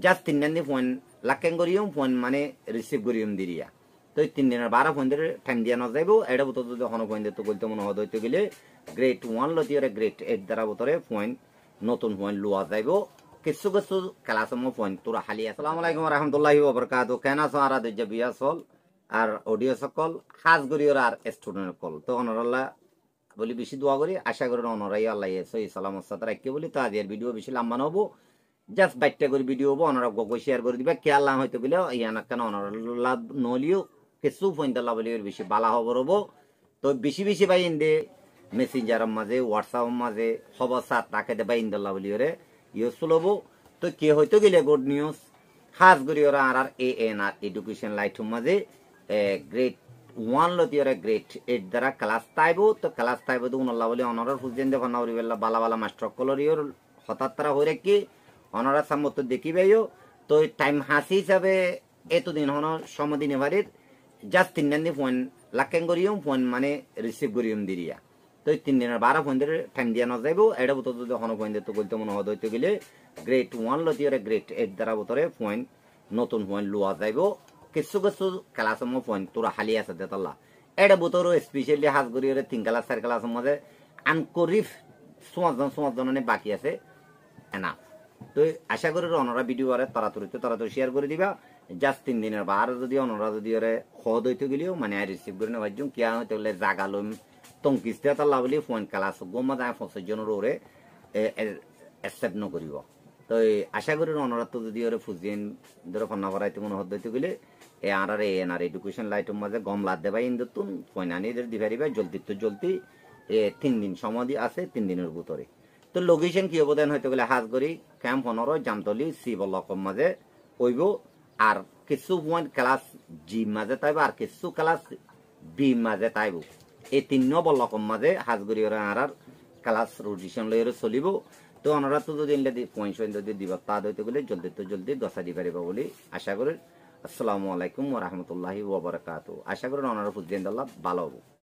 Just 3 দিন phone লাকেন করিও phone মানে রিসিভ করিও দিরিয়া তো 3 দিনের 12 ফোন ধরে টাইম দিয়া না যাইবো এটা বুতো যদি হন ফোন দিতে বলতে মনে হইতে গেলে গ্রেড 1 লতিরে গ্রেড 8 দ্বারা বুতরে ফোন নতুন ফোন লওয়া যাইবো কিছু কিছু ক্লাস মো ফোন তোরা খালি আসসালামু আলাইকুম ওয়া রাহমাতুল্লাহি ওয়া বারাকাতু কেনা সারা দে বিয়া সল আর অডিও সকল খাস করিওর আর স্টুডেন্ট কল তো অনরাল্লাহ বলি বেশি দোয়া করি আশা করি অনরাই আল্লাহ সহি সালামত সাথে রাখি বলি তো আজকের ভিডিও বেশি লম্বা নহবো জাস্ট বাইটটা করে ভিডিও হবো অনরা গগ শেয়ার করে দিবা কে আল্লাহ হয়তো বলে ইয়ানা কেন অনরাল্লাহ নলিও কিছু ফোন দাল্লাহ বলি বেশি বালা খবর হবো তো বেশি বেশি ভাই ইন্দে মেসেঞ্জারের মাঝে হোয়াটসঅ্যাপের মাঝে খবর সাত রাখে দে ভাই ইন্দাল্লাহ বলি ওরে ইউজফুল হবো তো কে হয়তো গেলে গুড নিউজ খাস করি ওরা আর এএনআর এডুকেশন লাইটের মাঝে গ্রেড 1 লতিরে গ্রেড 8 দ্বারা ক্লাস তাইবো তো ক্লাস তাইবো তো উনাল্লাহ বলে অনরার ফুজেন দে ফনা উরিবেল্লা বালা বালা মাস্টার কলরিওর হতাত্তরা হই রাখি অনরা সামত দেখিবাইও তো টাইম হাসি হিসাবে এতদিন হন সমদিন এবারের জাস্ট 3 দিন ফোন লাকেন করিও ফোন মানে রিসিভ করিও দিরিয়া তো 3 দিনের 12 ফোন ধরে টাইম দিয়া না যাইবো এটা বুতো যদি হন ফোন দিতে বলতে মনে হইতে গেলে গ্রেড 1 লতিরে গ্রেড 8 দ্বারা বুতরে ফোন নতুন ফোন লওয়া যাইবো কিছু কিছু ক্লাস মো ফোন তোরা খালি আছে দেতাল্লাহ এটা বুতরও স্পেশালি হাজ করি 3 ক্লাস 4 ক্লাসের মধ্যে আনকরিফ সমাজজন বাকি আছে এনা তো আশা করি অনরা ভিডিও আরে তাড়াতাড়ি শেয়ার করে দিবা জাস্ট 3 দিনের বার যদি অনরা যদি ওরে খদ হইতে গেলেও মানে রিসিভ করে নেওয়ার জন্য কিয়া হইতে গেলে জাগা লম তংকিস্তে তাল্লা বলি ফোন ক্লাস গোমা যায় 25 জনের ওরে অ্যাকসেপ্ট ন করিব তো আশা করি অনরা তো যদি ওরে ফুজিন ধরে ফন্না করাইতে মনে হইতে গেলে এএনআর এডুকেশন লাইটের মাঝে গম লাদ দেবাই ইন্দুন ফোন আনি দিবারিবা জলদি 3 দিন সময় আছে 3 দিনের ভিতরে তো লোকেশন কি অবদান হইতে গেলে হাজ করি ক্যাম্প 15 জামতলি সি ব্লকের মাঝে হইব আর কিছু পয়েন্ট ক্লাস জি মাঝে তাইব আর কিছু ক্লাস বি মাঝে তাইব এই 3 ব্লকের মাঝে হাজ করি ওরা আর ক্লাস রোটেশন লইরে চলিব তো অনরা তো যদি পয়েন্ট যদি দিব তা হইতে গেলে জলদি দশা দিবারিবা বলি আশা করি আসসালামু আলাইকুম ওয়া রাহমাতুল্লাহি ওয়া বারাকাতুহু আশা করি অনরা ফুজেন আল্লাহ ভালো হবো।